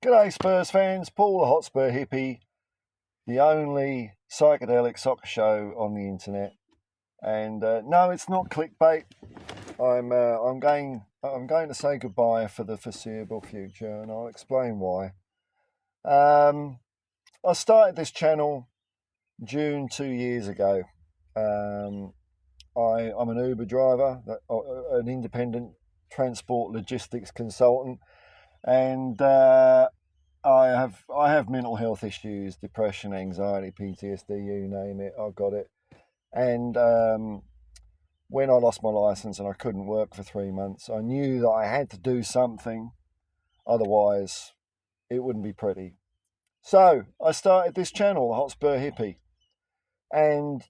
G'day Spurs fans, Paul the Hotspur Hippie, the only psychedelic soccer show on the internet. And no, it's not clickbait. I'm going to say goodbye for the foreseeable future, and I'll explain why. I started this channel June 2 years ago. I'm an Uber driver, an independent transport logistics consultant, and I have mental health issues, depression, anxiety, PTSD, you name it, I've got it. And when I lost my license and I couldn't work for 3 months, I knew that I had to do something, otherwise it wouldn't be pretty. So I started this channel, the Hotspur Hippie, and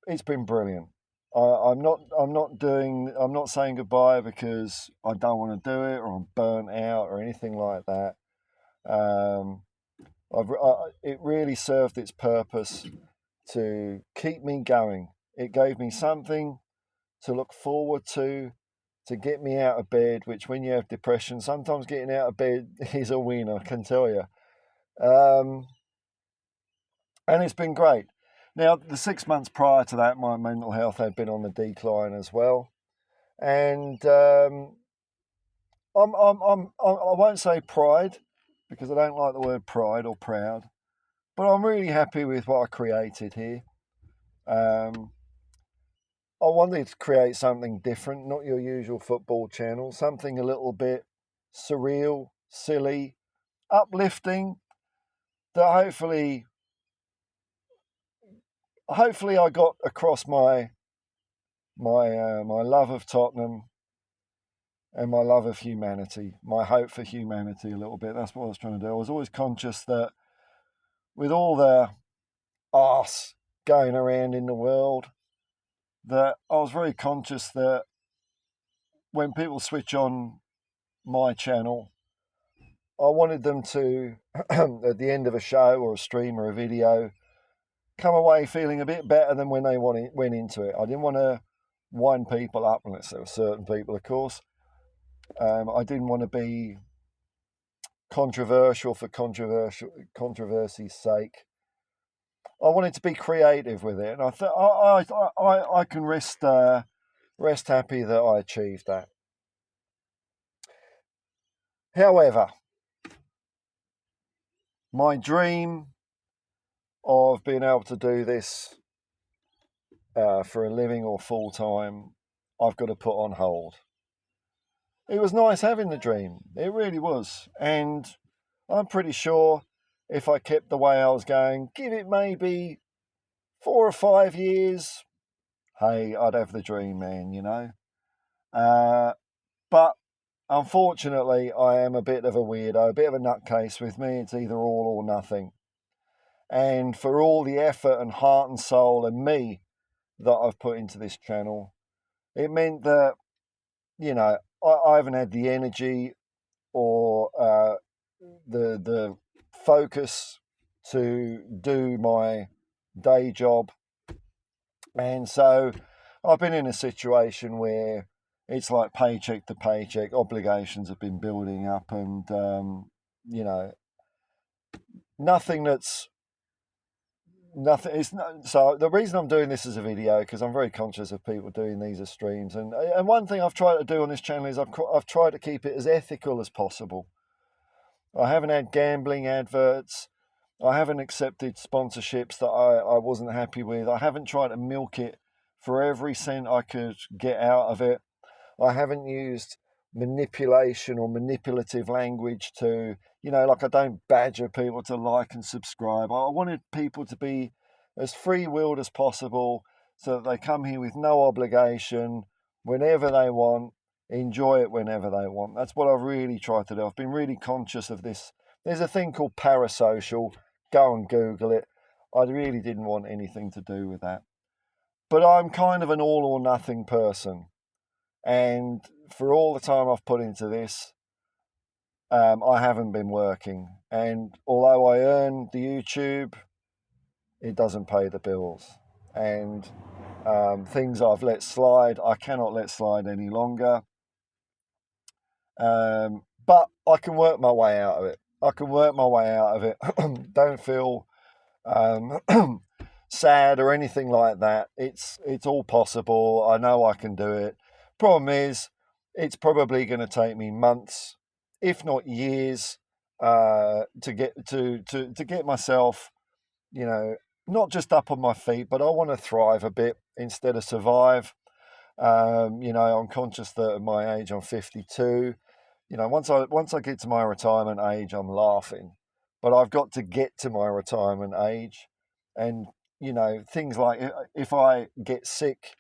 it's been brilliant. I'm not saying goodbye because I don't want to do it or I'm burnt out or anything like that. Um, it really served its purpose to keep me going. It gave me something to look forward to get me out of bed, which when you have depression, sometimes getting out of bed is a win, I can tell you. Um, and it's been great. Now, the 6 months prior to that, my mental health had been on the decline as well. And I won't say pride because I don't like the word pride or proud, but I'm really happy with what I created here. Um, I wanted to create something different, not your usual football channel, something a little bit surreal, silly, uplifting, that hopefully I got across my love of Tottenham and my love of humanity, my hope for humanity a little bit. That's what I was trying to do. I was always conscious that with all the arse going around in the world, that I was very conscious that when people switch on my channel, I wanted them to, at the end of a show or a stream or a video, come away feeling a bit better than when they went into it. I didn't want to wind people up, unless there were certain people, of course. I didn't want to be controversial for controversy's sake. I wanted to be creative with it, and I thought I can rest happy that I achieved that. However, my dream of being able to do this for a living or full time, I've got to put on hold. It was nice having the dream, it really was, and I'm pretty sure if I kept the way I was going, give it maybe 4 or 5 years, hey, I'd have the dream, man, you know. But unfortunately, I am a bit of a weirdo, a bit of a nutcase. With me, it's either all or nothing. And for all the effort and heart and soul and me that I've put into this channel, it meant that, you know, I haven't had the energy or the focus to do my day job. And so I've been in a situation where it's like paycheck to paycheck, obligations have been building up, and, you know, nothing that's nothing. It's not, so the reason I'm doing this as a video because I'm very conscious of people doing these as streams, and one thing I've tried to do on this channel is I've tried to keep it as ethical as possible. I haven't had gambling adverts. I haven't accepted sponsorships that I wasn't happy with. I haven't tried to milk it for every cent I could get out of it. I haven't used manipulation or manipulative language to, you know, like I don't badger people to like and subscribe. I wanted people to be as free-willed as possible so that they come here with no obligation, whenever they want, enjoy it whenever they want. That's what I've really tried to do. I've been really conscious of this. There's a thing called parasocial. Go and Google it. I really didn't want anything to do with that. But I'm kind of an all or nothing person. And for all the time I've put into this, I haven't been working. And although I earn the YouTube, it doesn't pay the bills. And things I've let slide, I cannot let slide any longer. But I can work my way out of it. I can work my way out of it. Don't feel um, sad or anything like that. It's all possible. I know I can do it. Problem is, it's probably going to take me months, if not years, to get myself, you know, not just up on my feet, but I want to thrive a bit instead of survive. I'm conscious that at my age, I'm 52. Once I get to my retirement age, I'm laughing, but I've got to get to my retirement age, and things like if I get sick,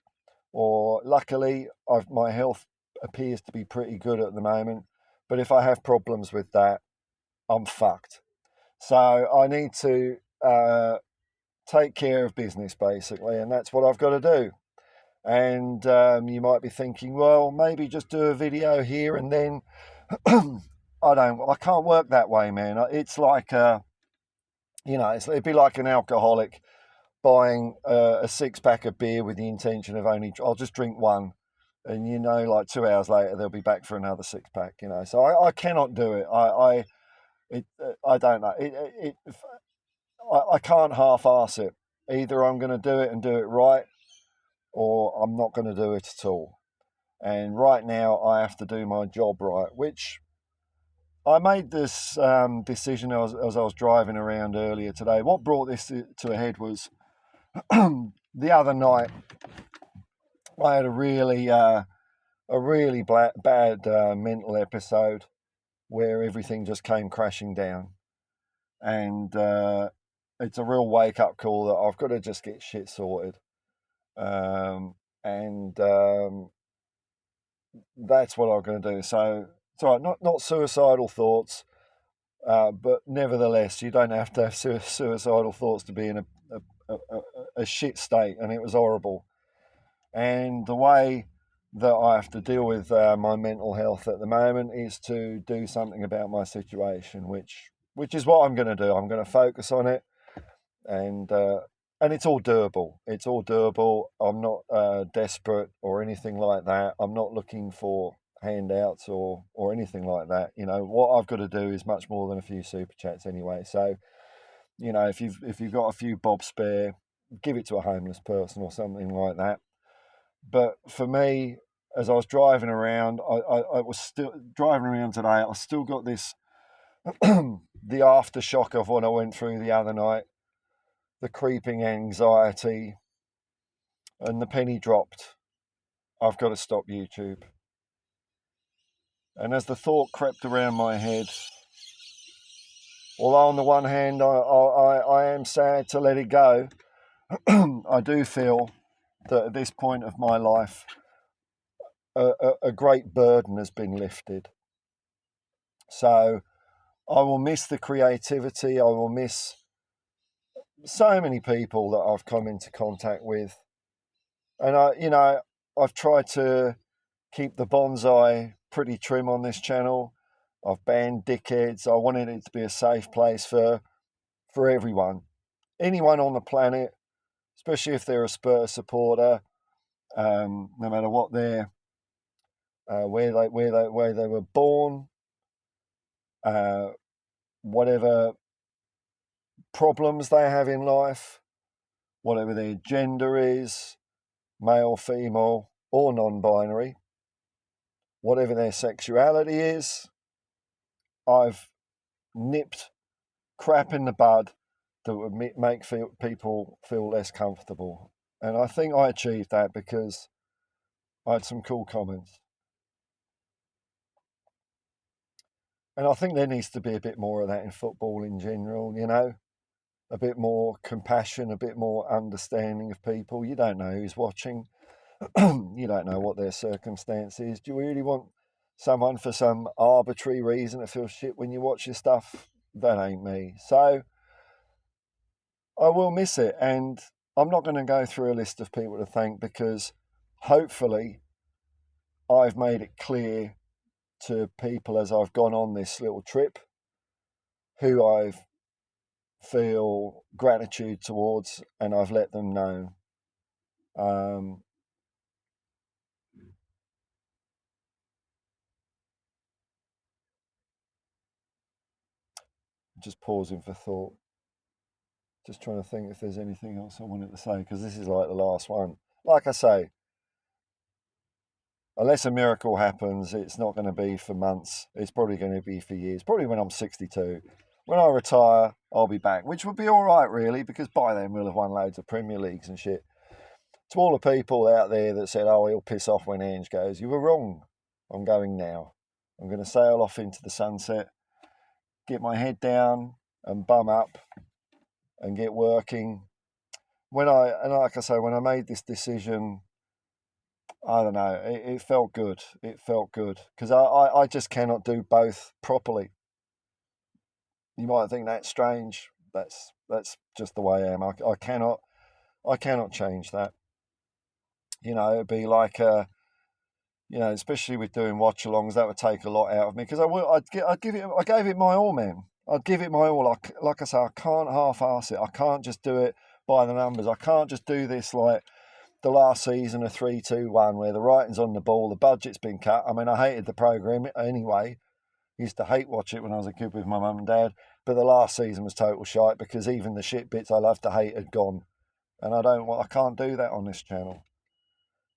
or luckily, my health appears to be pretty good at the moment, but if I have problems with that, I'm fucked. So I need to take care of business basically, and that's what I've got to do. And you might be thinking, well, maybe just do a video here and then. I can't work that way, man. It's like, it'd be like an alcoholic buying a 6-pack of beer with the intention of I'll just drink one. And, like 2 hours later, they'll be back for another 6-pack, So I cannot do it. I don't know. I can't half-ass it. Either I'm going to do it and do it right, or I'm not going to do it at all. And right now, I have to do my job right, which I made this decision as I was driving around earlier today. What brought this to a head was the other night I had a really bad mental episode where everything just came crashing down, and it's a real wake up call that I've got to just get shit sorted, and that's what I'm going to do. So it's all right, not suicidal thoughts. But nevertheless, you don't have to have suicidal thoughts to be in a shit state, and it was horrible. And the way that I have to deal with my mental health at the moment is to do something about my situation, which is what I'm going to do. I'm going to focus on it, and it's all doable. It's all doable. I'm not desperate or anything like that. I'm not looking for handouts or anything like that. What I've got to do is much more than a few super chats anyway. So if you've got a few bob spare, give it to a homeless person or something like that. But for me, as I was driving around, I was still driving around today. I still got this the aftershock of what I went through the other night, the creeping anxiety, and the penny dropped. I've got to stop YouTube. And as the thought crept around my head, although on the one hand I am sad to let it go, I do feel that at this point of my life, a great burden has been lifted. So I will miss the creativity. I will miss so many people that I've come into contact with. And I've tried to keep the bonsai pretty trim on this channel. I've banned dickheads. I wanted it to be a safe place for everyone, anyone on the planet, especially if they're a Spurs supporter, no matter what where they were born, whatever problems they have in life, whatever their gender is, male, female, or non-binary, whatever their sexuality is. I've nipped crap in the bud that would make people feel less comfortable. And I think I achieved that because I had some cool comments. And I think there needs to be a bit more of that in football in general, a bit more compassion, a bit more understanding of people. You don't know who's watching. You don't know what their circumstance is. Do you really want someone for some arbitrary reason to feel shit when you watch your stuff? That ain't me. So I will miss it. And I'm not going to go through a list of people to thank because hopefully I've made it clear to people as I've gone on this little trip who I feel gratitude towards, and I've let them know. Just pausing for thought. Just trying to think if there's anything else I wanted to say, because this is like the last one. Like I say, unless a miracle happens, it's not going to be for months. It's probably going to be for years. Probably when I'm 62. When I retire, I'll be back, which would be all right, really, because by then we'll have won loads of Premier Leagues and shit. To all the people out there that said, oh, he'll piss off when Ange goes, you were wrong. I'm going now. I'm going to sail off into the sunset, get my head down and bum up and get working. And like I say, when I made this decision, I don't know, it felt good. It felt good because I just cannot do both properly. You might think that's strange. That's just the way I am. I cannot change that. You know, it'd be like especially with doing watch-alongs, that would take a lot out of me because I gave it my all, man. I'd give it my all. Like I say, I can't half-arse it. I can't just do it by the numbers. I can't just do this like the last season of 3-2-1 where the writing's on the ball, the budget's been cut. I mean, I hated the programme anyway. I used to hate watch it when I was a kid with my mum and dad. But the last season was total shite because even the shit bits I loved to hate had gone. And I can't do that on this channel.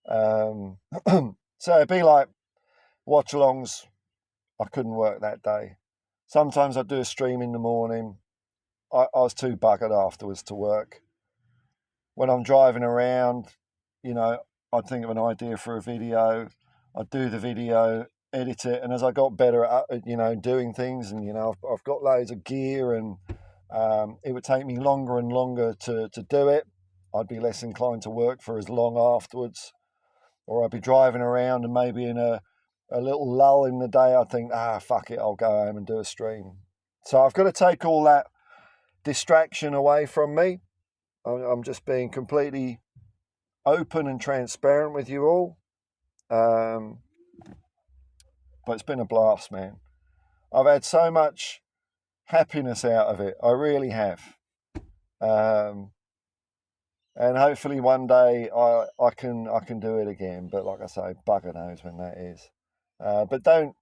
So it'd be like watch-alongs. I couldn't work that day. Sometimes I'd do a stream in the morning. I was too buggered afterwards to work. When I'm driving around, I'd think of an idea for a video. I'd do the video, edit it, and as I got better at, doing things, and I've got loads of gear, and it would take me longer and longer to do it. I'd be less inclined to work for as long afterwards, or I'd be driving around and maybe in a little lull in the day, I'd think, fuck it, I'll go home and do a stream. So I've got to take all that distraction away from me. I'm just being completely open and transparent with you all. But it's been a blast, man. I've had so much happiness out of it. I really have. And hopefully one day I can do it again. But like I say, bugger knows when that is. But don't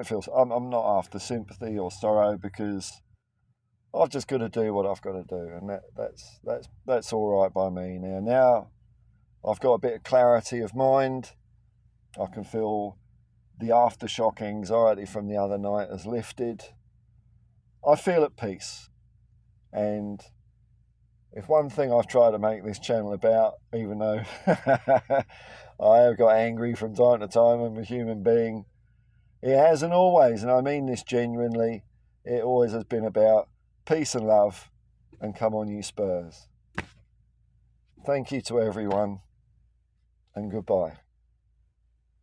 feel. I'm not after sympathy or sorrow because I've just got to do what I've got to do, and that's all right by me now. Now I've got a bit of clarity of mind. I can feel the aftershock anxiety from the other night has lifted. I feel at peace. And if one thing I've tried to make this channel about, even though I have got angry from time to time, I'm a human being, it hasn't always, and I mean this genuinely, it always has been about peace and love, and come on you Spurs. Thank you to everyone, and goodbye.